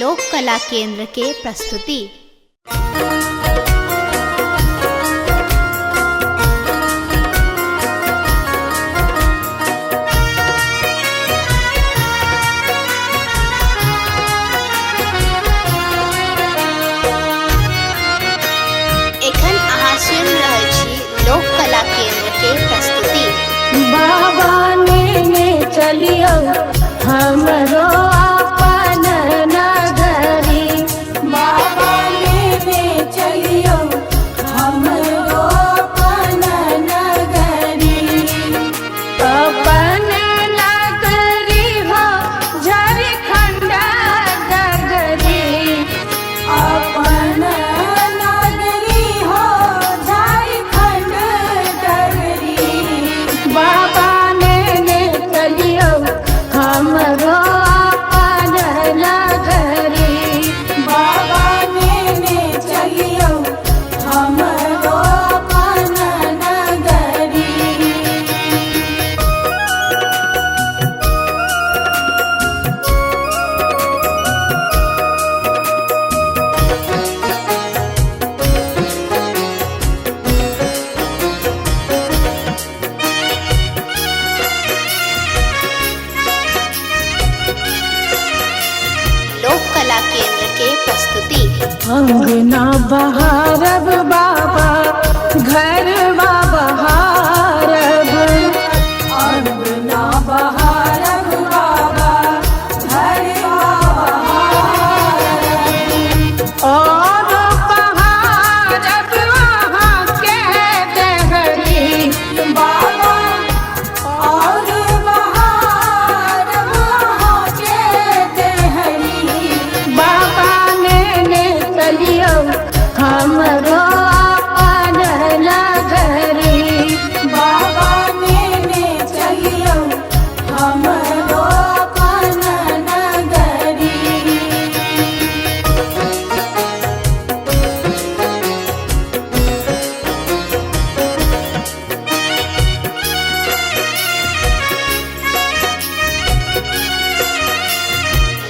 लोक कला केंद्र के प्रस्तुति। एखन अहाँ सुनि रहल छी लोक कला केंद्र के प्रस्तुति। बाबा ने चलियो हमरो अपन नगरी, बाबा ने चलियो हमरो अपन नगरी, अपन नगरी हो झारखंड नगरी, अपन नगरी हो झारखंड नगरी। बाबा ने चलियो हमरो अपन नगरी, बाबा ने चलियो हमरो अपन नगरी। लोक कला केंद्र के प्रस्तुति। अंगना बहारब बाबा घरवा बहारब, अंगना बहारब बाबा घरवा बहारब, और बहारब वहाँ के देहरी बाबा, और बहारब वहाँ के देहरी। बाबा ने चलियो हमरो अपन नगरी, बाबा ने चलियो हमरो अपन नगरी।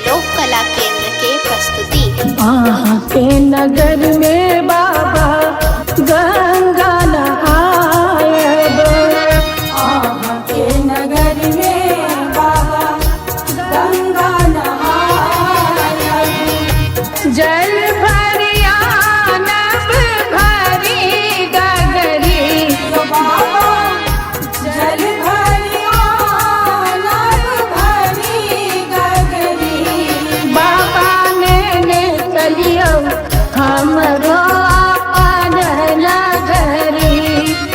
लोक कला केंद्र के प्रस्तुति। वहाँ के नगर में बाबा गंगा नहायब, वहाँ के नगर में बाबा गंगा नहायब, जल भरिया नब भरी गगरी बाबा, जल भरिया नब भरी गगरी। बाबा ने चलियो हमरो अपन नगरी,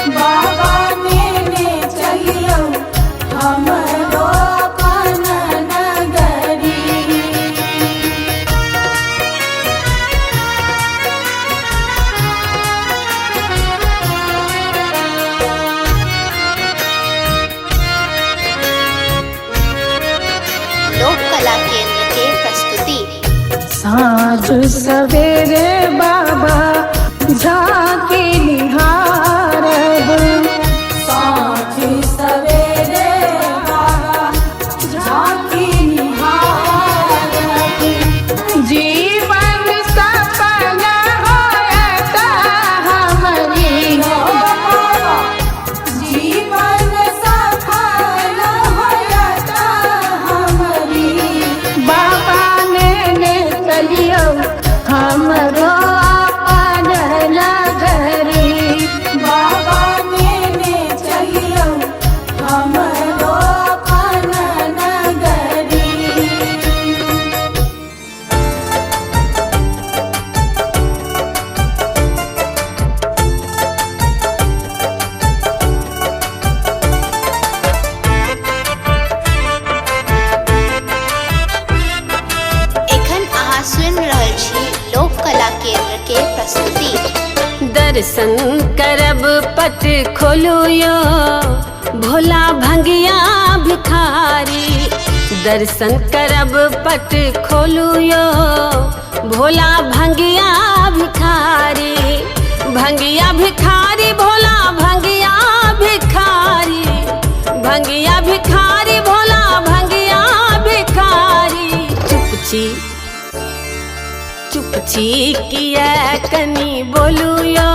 बाबा ने चलियो हमरो अपन नगरी। लोक कला केंद्र के प्रस्तुति। साँझ सवेरे बाबा झांकी निहारब, साँझ सवेरे बाबा झांकी निहारब, जीवन सफल होयत हमरी बाबा, जीवन सफल होयत हमरी। बाबा ने चलियो हमरो अपन नगरी, बाबा ने चलियो हमरो अपन नगरी। एखन अहाँ सुनि रहल छी लोक कला केंद्र के प्रस्तुति। दर्शन करब पट खोलू यो भोला भंगिया भिखारी, दर्शन करब पट खोलू यो भोला भंगिया भिखारी, भंगिया भिखारी भोला भंगिया भिखारी, भंगिया भिखारी भोला भंगिया भिखारी। चुपची चुपची किया कनी बोलू यो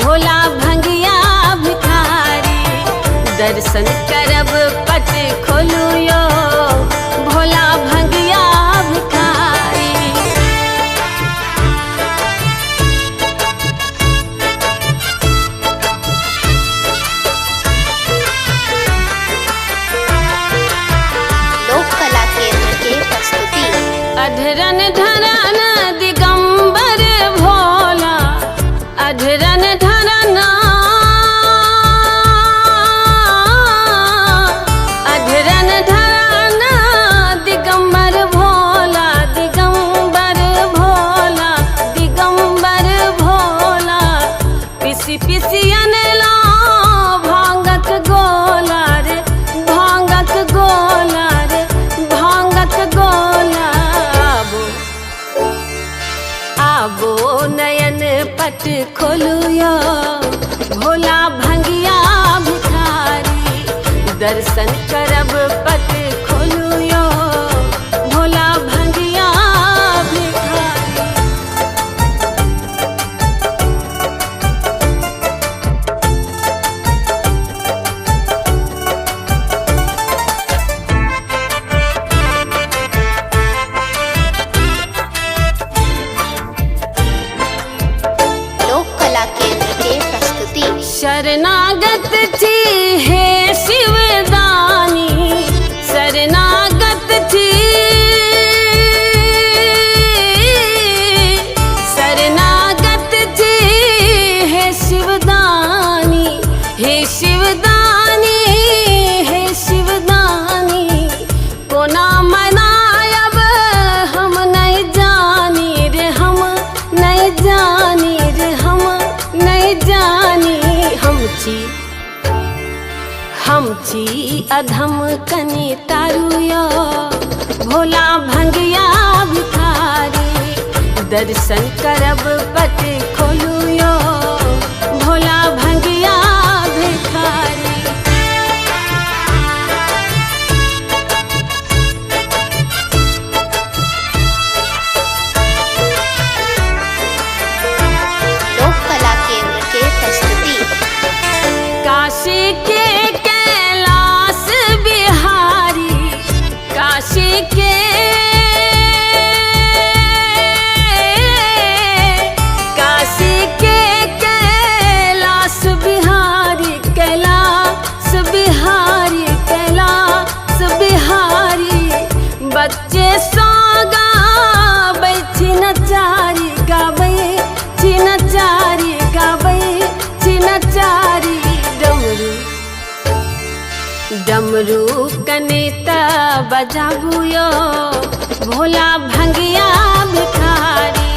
भोला भंगिया भिखारी दर्शन करब पट खोलू यो भोला भंगिया भिखारी। लोक कला केंद्र के प्रस्तुति। अधरन धरन दिगंबर भोला अधरन धरन अधरन धरन दिगंबर भोला दिगंबर भोला दिगंबर भोला पिसी पिसी अनला भांगक गोला रे भांगक गोला रे भांगक गोला आबो नयन पट खोलू यो भोला भंगिया भिखारी दर्शन करब पट खोलू यो भोला भंगिया भिखारी। लोक कला केंद्र के प्रस्तुति। शरणागत थी हे शिवदानी शरणागत थी शरणागत थी हे शिवदानी हे शिवदानी हे शिवदानी कोना मनायब हम नहीं जानी रे हम नहीं जानी रे हम नहीं जानी हम छी अधम कनी तारू यो भोला भंगिया भिखारी दर्शन करब पट खोलू यो भोला भंगिया भिखारी। लोक कला केंद्र के प्रस्तुति। काशी के कैलाश बिहारी काशी के काशी के कैलाश बिहारी कैलाश बिहारी कैलाश बिहारी बच्चे सागा नचारी गाबै नचारी गाबै नचारी डमरू डमरू कनेता बजाबू यो भोला भंगिया भिखारी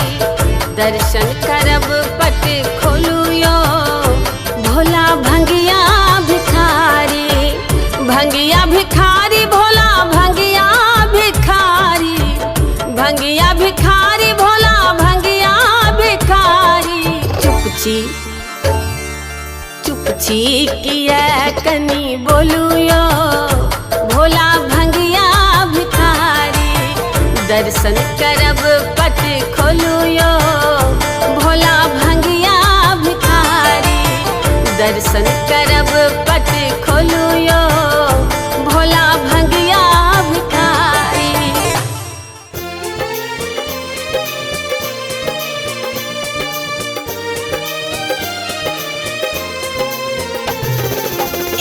दर्शन करब पट खोलू यो भोला भंगिया भिखारी भंगिया भिखारी भोला भंगिया भिखारी भंगिया भिखारी भोला भंगिया भिखारी। चुपची चुपची किया कनी बोलू यो भोला भंगिया भिखारी दर्शन करब पट खोलू यो भोला भंगिया भिखारी दर्शन करब पट खोलू यो भोला भंगिया भिखारी।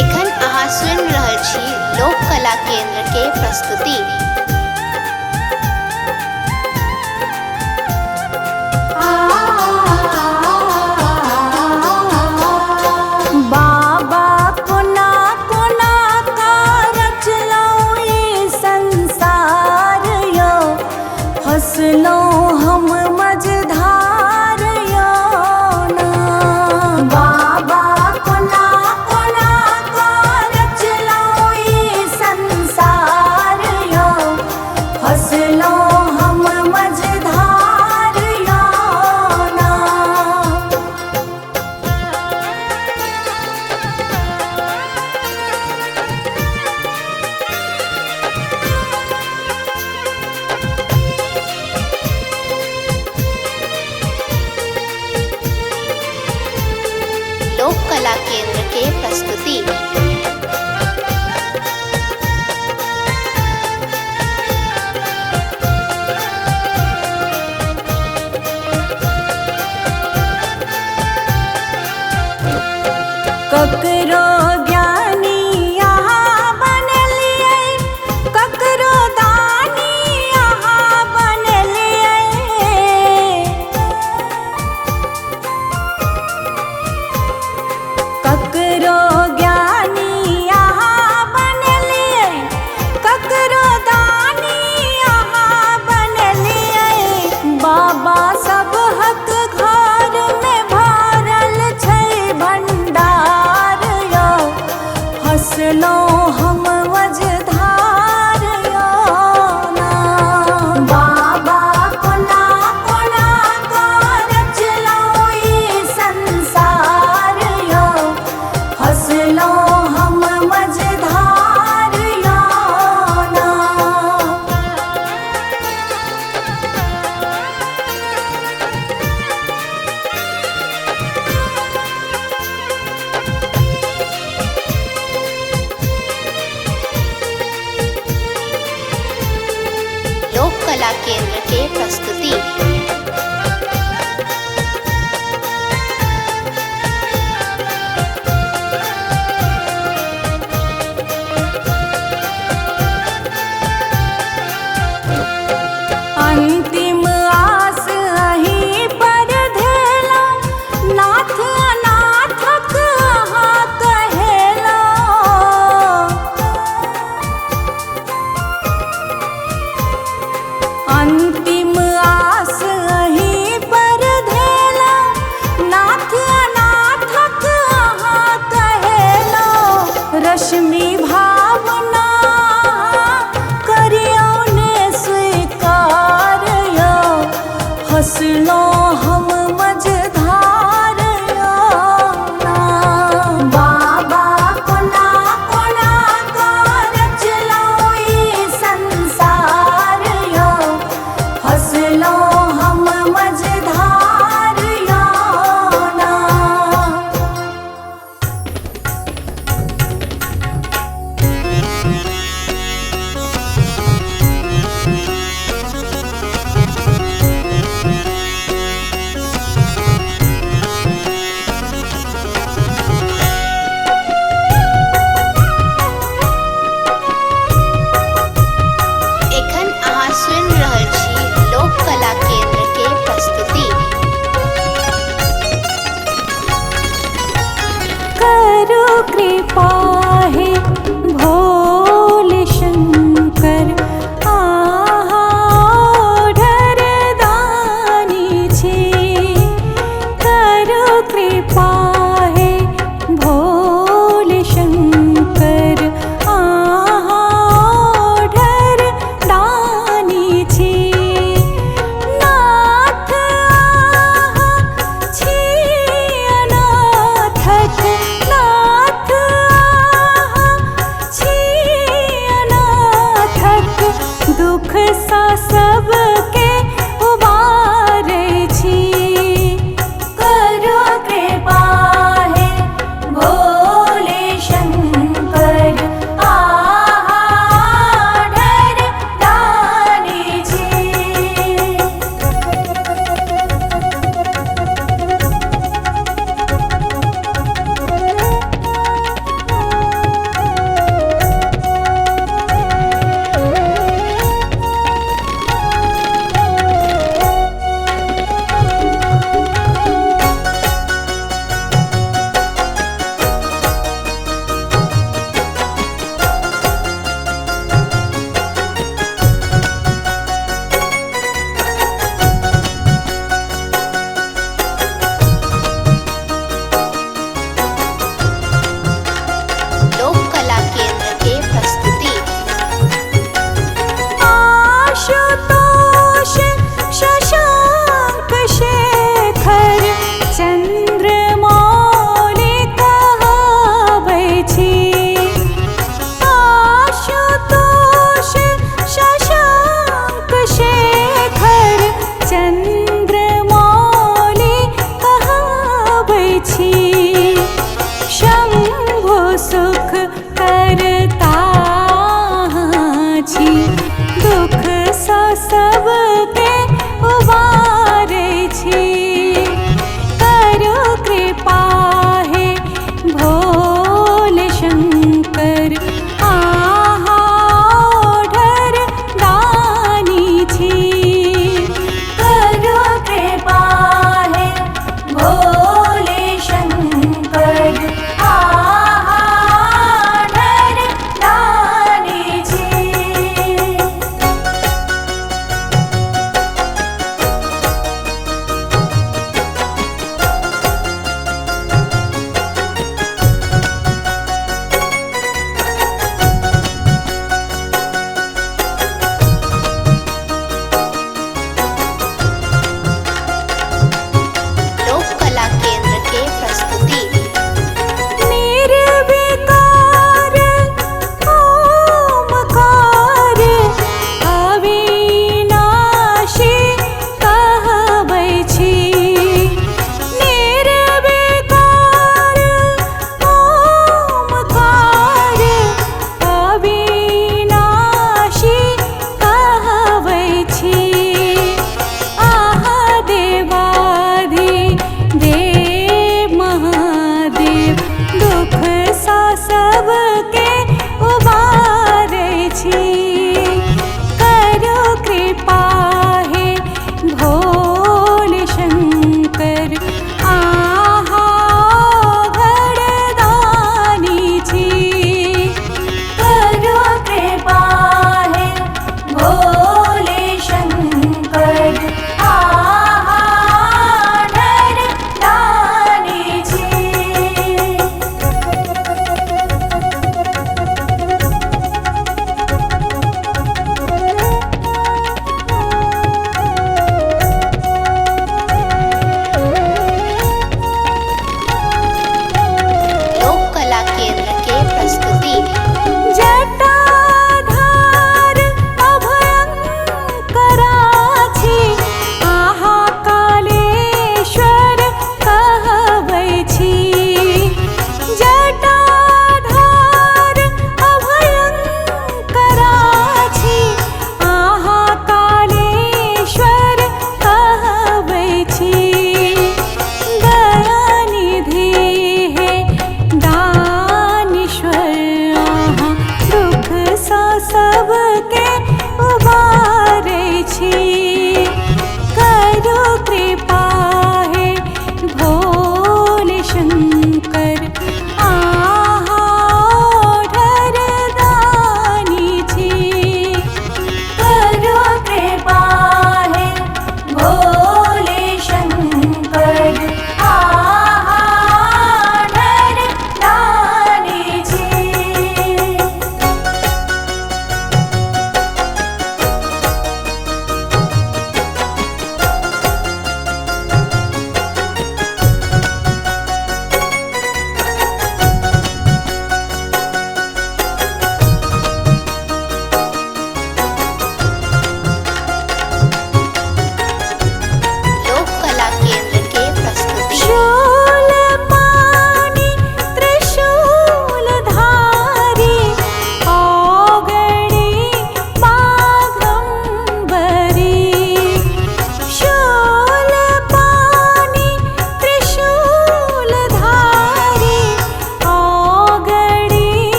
एखन अहाँ सुनि रहल छी लोक कला केंद्र के प्रस्तुति। बाबा कोना कोना का रचलो ये संसार यो हंसलो हम मझधार यो ना बाबा कोना कोना का रचलो ये संसार यो कला केंद्र के प्रस्तुति। अंतिम आस अहीं पर धेला, नाथ अनाथक अहाँ कहेला। अंतिम आस अहीं पर धेला, नाथ अनाथक अहाँ कहेला। रश्मि भावना करियौने स्वीकार यो, हंसलो हम मझधार यो ना। बाबा कोना कोना का रचलो ई संसार यो, हंसलो हम मझधार यो ना। एखन अहाँ सुनि रहल छी लोक कला केंद्र के प्रस्तुति। करो कृपा हे भोले शंकर, आहा ओढ़र दानी छी। करो कृपा हे भोले शंकर, आहा ओढ़र दानी छी। नाथ आहा छी अनाथक, नाथ आहा छी अनाथक, दुख सा सबके उबारै छी। करो कृपा हे भोले शंकर, आहा ओढ़र दानी छी। लोक कला केंद्र के प्रस्तुति। आशुतोष शशांक शेखर, चंद्रमौलि कहाबै छी। आशुतोष शशांक शेखर, चंद्रमौलि कहाबै छी। शंभु सुख करता छी, दुख सा सबके उबारै छी। करो कृपा हे भोले शंकर, आहा ओढ़र दानी छी। करो कृपा हे भोले शंकर, आहा ओढ़र दानी छी।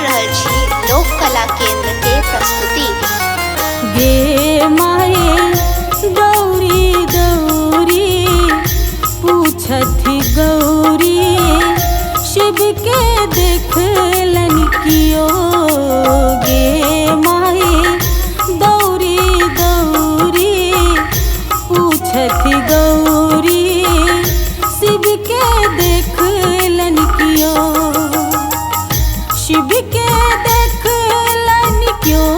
रहल छी लोक कला केंद्र के प्रस्तुति। गे माए गौरी गौरी पूछथि गौरी शिव के देखलन कियो। गे माए गौरी गौरी पूछथि गौरी शिव के देखलन कियो। शिव के देखलन क्यों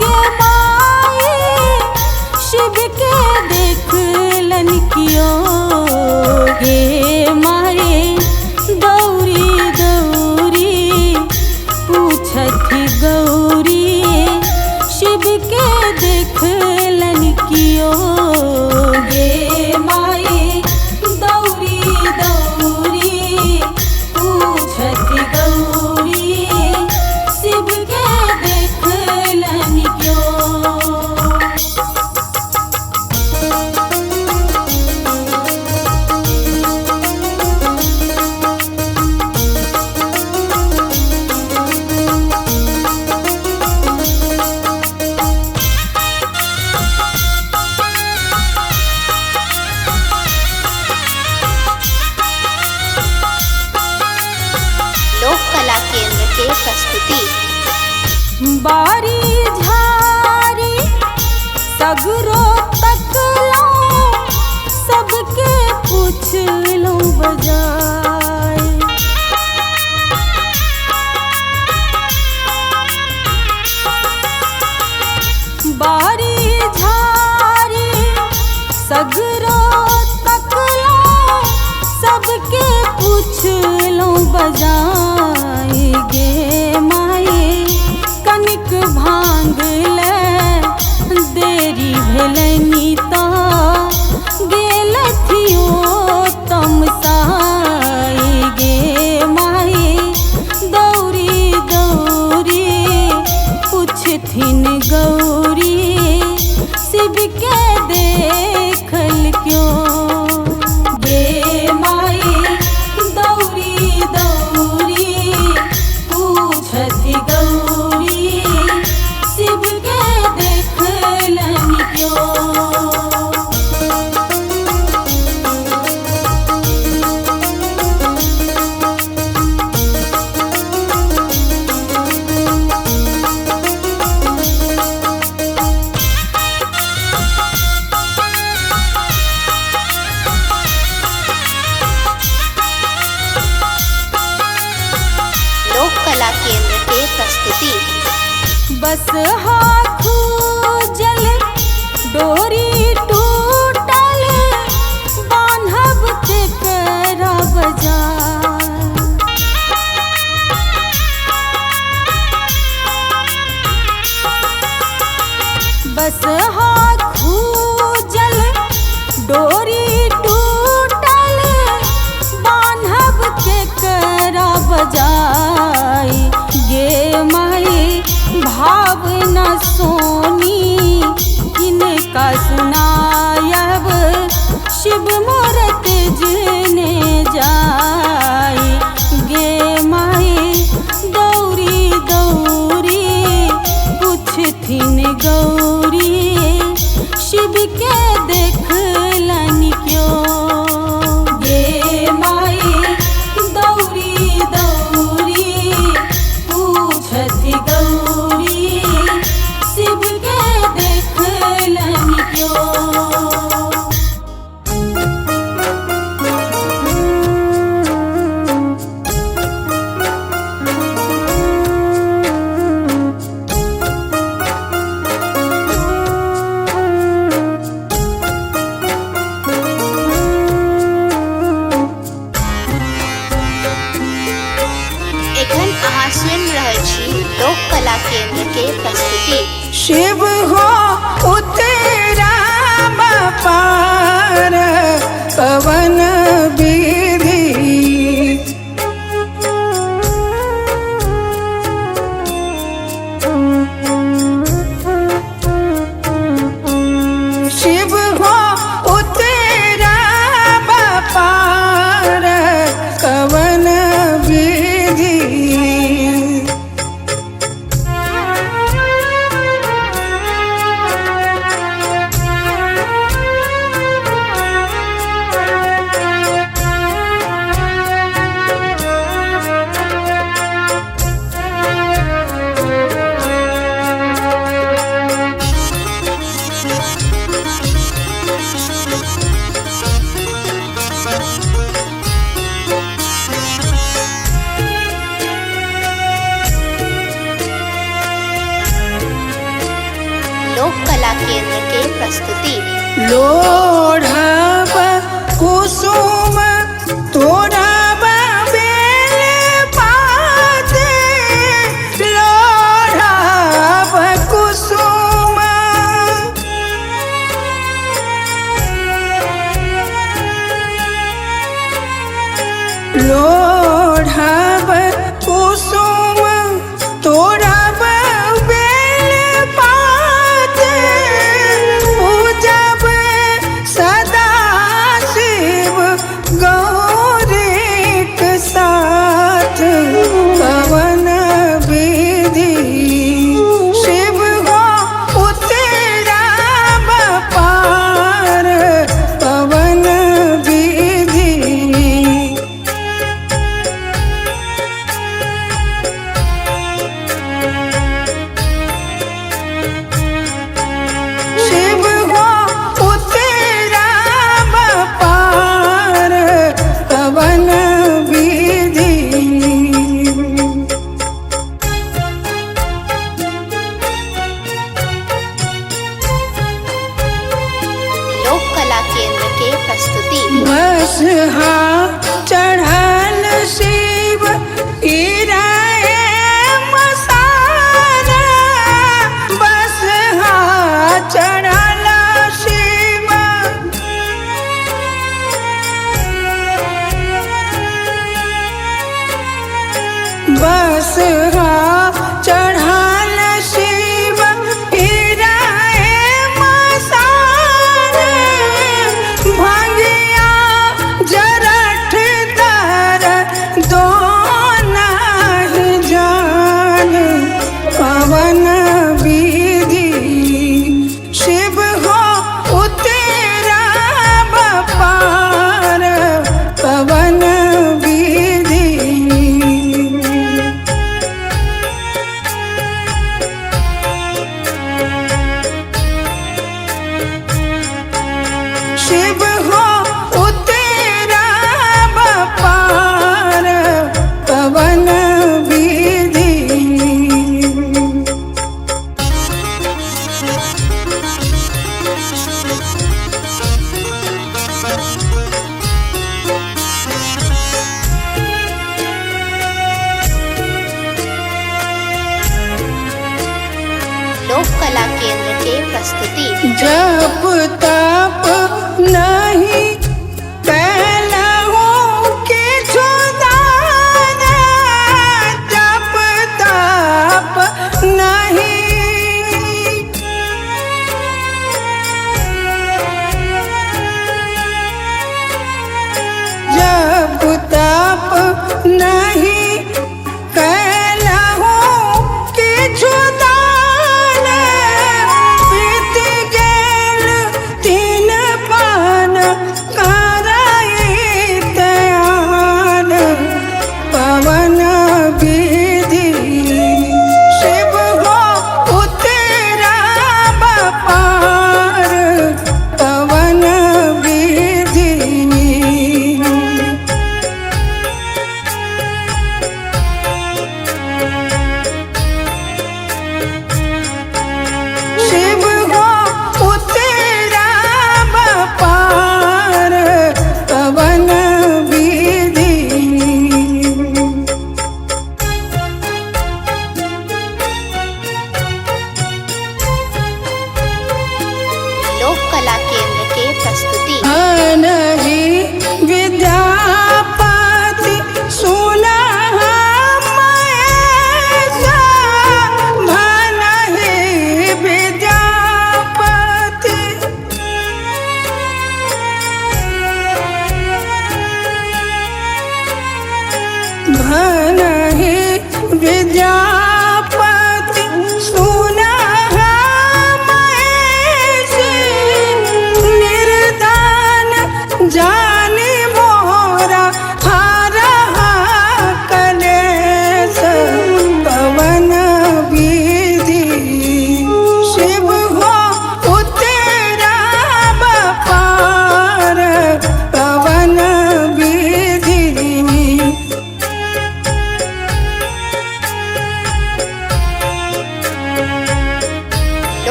गे माए शिव के देखलन क्यों। गे माए गौरी गौरी पूछथि गौरी शिव के देखलन क्यों। गे माए गौरी गौरी पूछथि गौरी शिव के देखलन क्यों। लोक कला केंद्र के प्रस्तुति। बारी झारी सगरो तकलो सबके पूछलो बजाय। बारी झारी सगरो तकलो सबके पूछलो बजाय। गे माए कनिक भांग ले देरी भेलनि तो गेलथियो तमसाय। गे माए गौरी गौरी पूछथिन गौरी शिव के देखल क्यों। गे माए गौरी गौरी पूछथि गौरी शिव के देखलन क्यों। लोक कला केंद्र के प्रस्तुति। बस हाथू जल डोरी टूटल बान्हब तेकरा बजार। बस हाथू जल डोरी टूटल बान्हब तेकरा बजाय। गे माए भावना सोनी किनका सुनायब शिव मूरत जने जाय। गे माए गौरी गौरी पूछथिन गौरी शिव के देखलन क्यों। गे माए गौरी गौरी पूछथि गौरी शिव के देखलन क्यों। एखन अहाँ सुनि रहल छी लोक कला केंद्र के प्रस्तुति। शिव हो उतरा पार पवन विधि। शिव हो उतरा पार पवन विधि। केंद्र के प्रस्तुति। लोढ़ब कुसुम तोड़ब बेल पात, लोढ़ब कुसुम लोढ़ब कुसुम तोड़ब बेल पात, पूजब सदा शिव गौरीक साथ, पवन विधि शिव हो उतरब पार, पवन विधि शिव हो उतरब पार, पवन विधि लोक कला केंद्र के प्रस्तुति। बस चढ़ल शिव गिराए मसारा, बस चढ़ल शिव बस चढ़ल शिव गिराए मसारा, भंगिया जरठ दर दोना ही जाने, पवन विधि शिव हो उतरब पार, पवन विधि शिव हो उतरब पार, पवन विधि लोक कला केंद्र के प्रस्तुति। जप तप नहीं कैलहु किछु दान, जप तप नहीं जप तप नहीं कैलहु किछु दान, बीत गेल 3 पान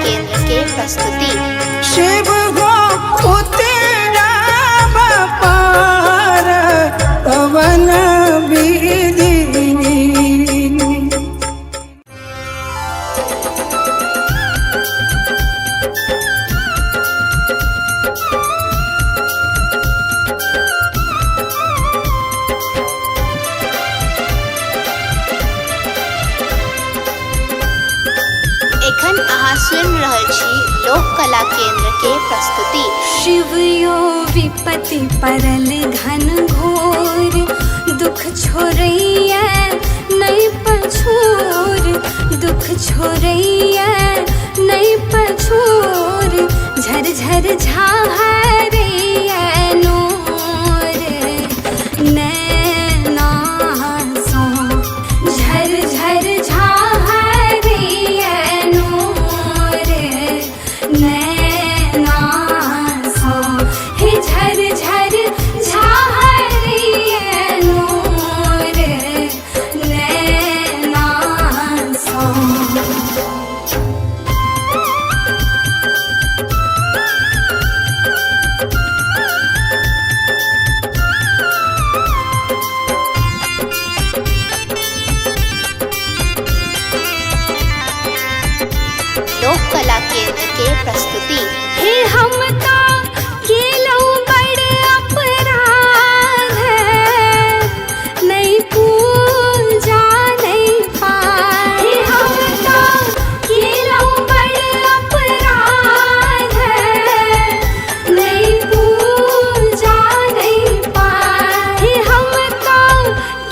केंद्र के प्रस्तुति। शिव हो उतरा पार पवन विधि। एखन अहाँ सुनि रहल छी लोक कला केंद्र के प्रस्तुति। शिव यो विपत्ति परल घन घोर, दुख छोड़ैया नहीं पछोर, दुख छोड़ैया नहीं पछोर, झर झर झाहरैया नोर नैना सो, झर झर झाहरैया नोर नैना सो, हे झर झर झाहरैया नोर नैना सो। लोक कला केंद्र के प्रस्तुति। हे हम का केलऊ बड़ अपराध, नहीं पूजा नहीं पाए। हे हम का केलऊ बड़ अपराध, नहीं पूजा नहीं पाए। हे हम का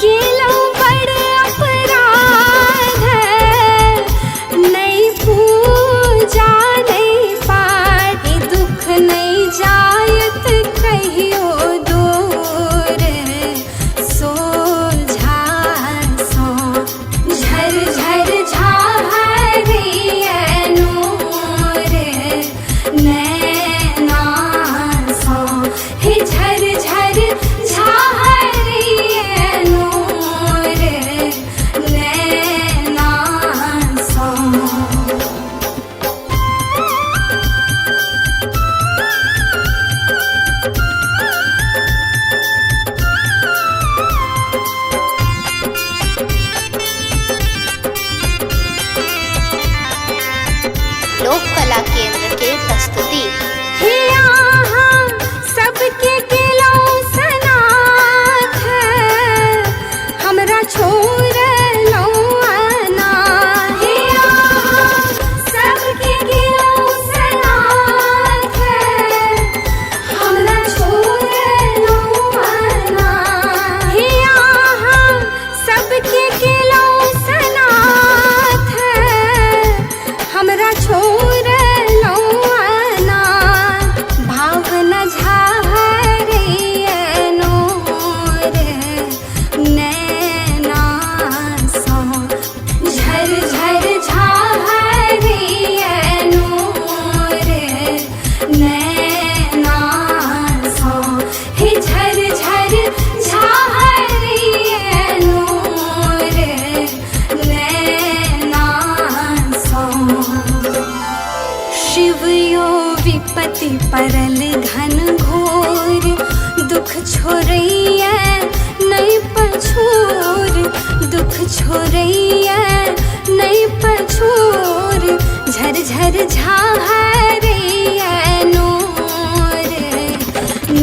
केलऊ बड़ अपराध, नहीं पूजा नहीं पाए। दुख नहीं जायत कहियो दूर, सोझा सो, झर झर झाहरैया नोर नैना सो, हे झर झर झाहरैया नोर नैना सो। लोक कला केंद्र के प्रस्तुति। हे यहाँ सबके केलऊ सनाथ, हमरा छोड़लऊ अनाथ। हे यहाँ सबके केलऊ सनाथ, हमरा छोड़लऊ अनाथ। हे यहाँ सबके केलऊ सनाथ, हमरा छोड़लऊ अनाथ। भावना झाहरैया नोर नैना सो, झर झर झाहरैया नोर नैना सो, हे झर झर झाहरैया नोर नैना सो। शिव यो विपत्ति परल घन घोर, दुख छोड़ैया नहीं पछोर, दुख छोड़ैया नहीं पछोर, झर झर झाहरैया नोर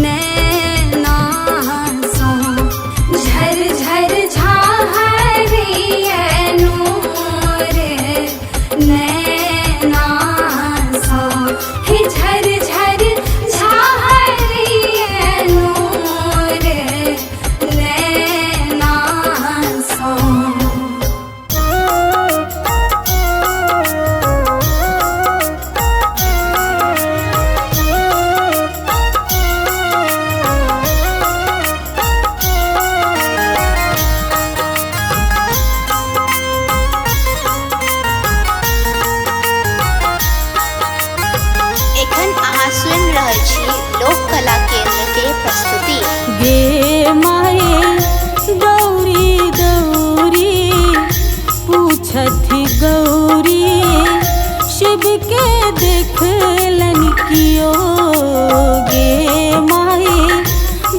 नैना सो, झर झर झाहरैया नोर नैना सो, हे झर झर झाहरैया नोर नैना सो। एखन अहाँ सुनि रहल छी लोक कला केंद्र के प्रस्तुति। गे माए गौरी गौरी पूछथि गौरी, शिव के कियो गे माई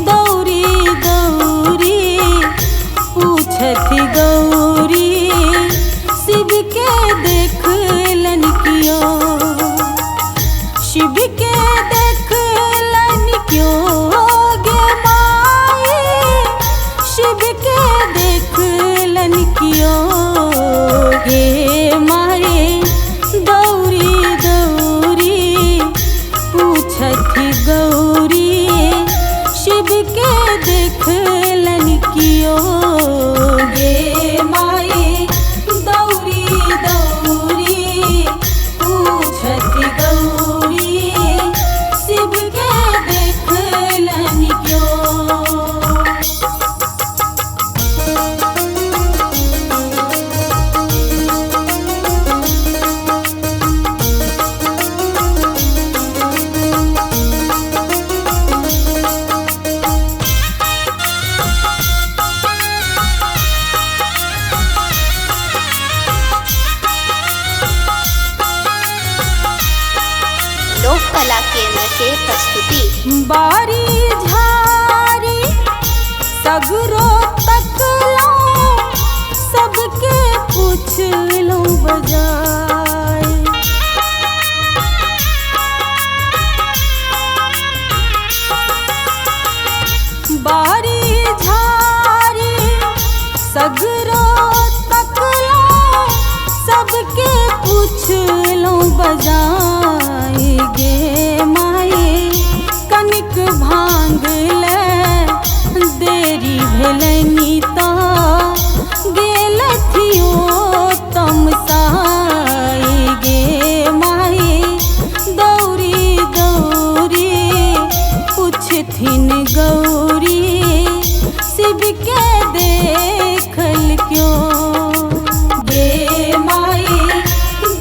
दौरी दौरी पूछत गौरी शिव के देखलन कियो शिव के देखलन क्यों गे माई शिव के देखलन क्यों गे माई दौरी दौरी पूछत गौरी शिव के देखलन क्यों गे माई दौरी दौरी पूछत गौरी शिव के देखलन क्यों। लोक कला केंद्र के प्रस्तुति बारी झारी सगरो तकलो सबके पूछलो बजाय बारी झारी सगरो तकलो सबके पूछलो बजाय गे माई कनिक भांग ले देरी भेलनी तो गेलथियो तमसाई गे माई दौरी दौरी पूछथिन गौरी शिव के देखल क्यों गे माई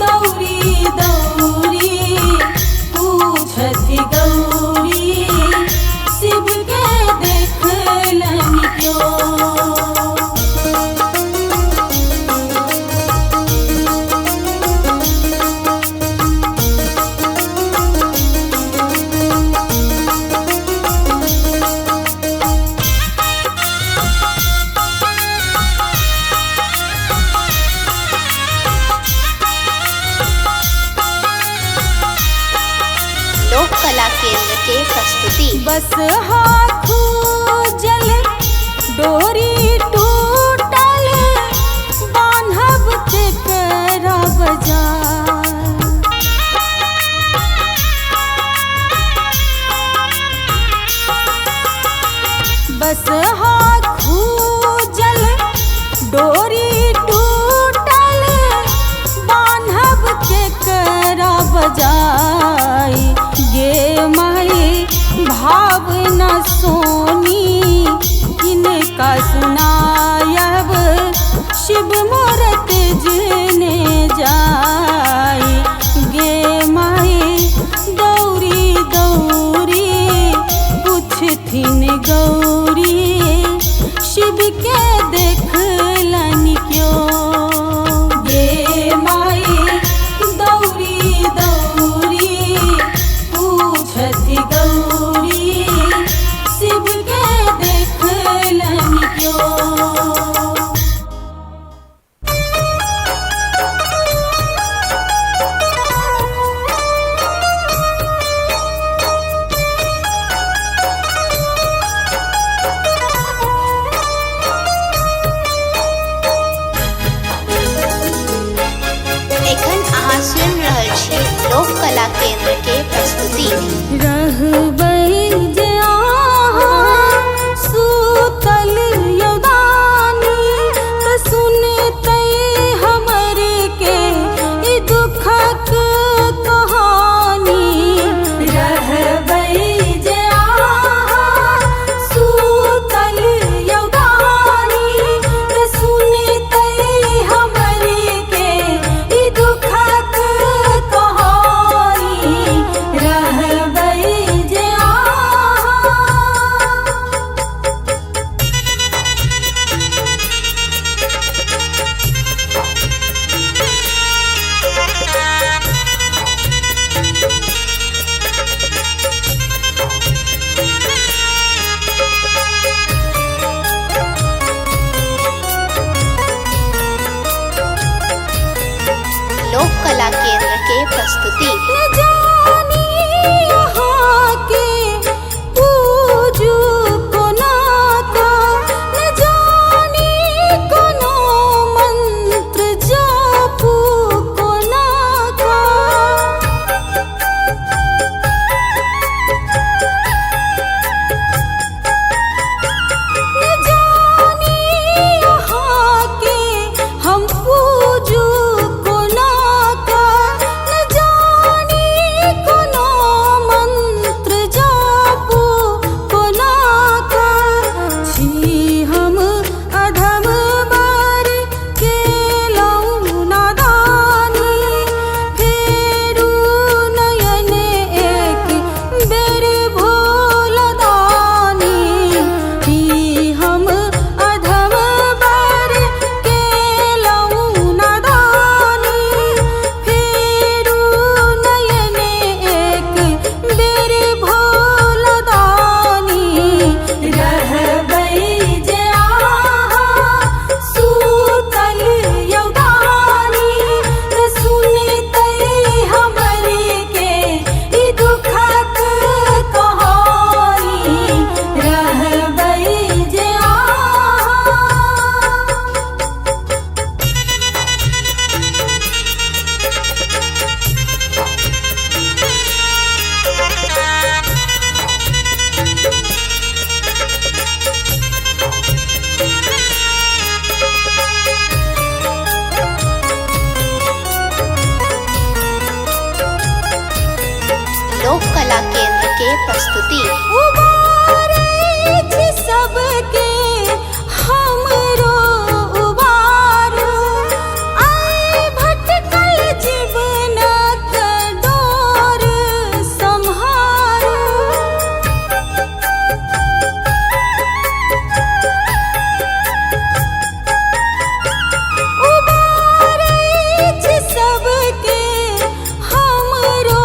दौरी दौरी पूछत गौरी शिव के देखलन क्यों। लोक कला केंद्र के प्रस्तुति बस हाथू जल डोरी टूटल बांधब तेकरा बजार बस हाथू जल डोरी टूटल बांधब तेकरा बजाय गे माई भावना सोनी किनका सुनायब शिव मूरत जने जाय गे माई दौरी दौरी पूछथिन गौरी शिव के देखलन क्यों गे माई दौरी दौरी पूछत गौरी शिव के देखलन क्यों। एखन अहाँ सुनि रहल छी लोक कला केंद्र के प्रस्तुति रहबै जे अहाँ सूतल यौदानी त सुनतै हमर के ई दुखक कहानी रहबै जे अहाँ सूतल यौदानी त सुनतै हमर के ई दुखक कहानी रहबै जे कला केंद्र के प्रस्तुति। न जानी यहाँ के पूजू कोना का, न जानी कोनो मंत्र जापू कोना का। न जानी यहाँ के हम पूजू कोना का, न जानी कोनो मंत्र जापू कोना का। छी हम अधम बर केलौं नादानी, फेरू नयन एक बेर भोलदानी। ही हम अधम बर केलौं नादानी, फेरू नयन एक बेर भोलदानी। रहबै जे आहाँ सूतल यौदानी, त सुनतै हमरे के ई दुखक कहानी। रहबै जे आहाँ। लोक कला केंद्र के प्रस्तुति। उबारै छी सबके हमरो उबारू, आइ भटकल जीवनक डोर सम्हारू। उबारै छी सबके हमरो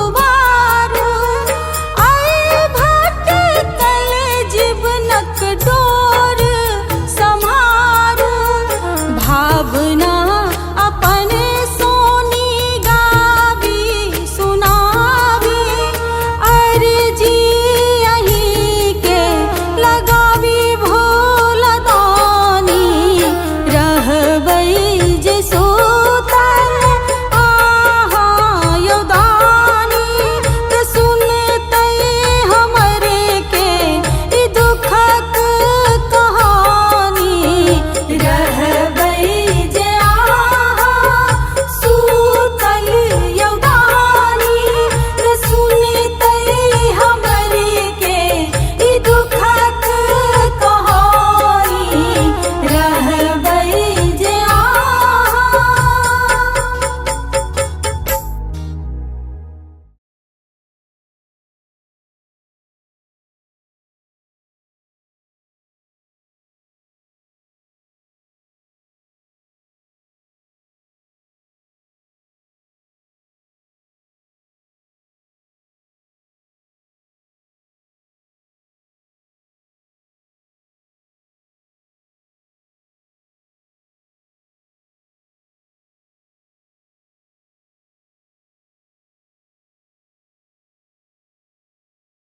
उबारू, आइ भटकल जीवनक डोर सम्हारू। भावना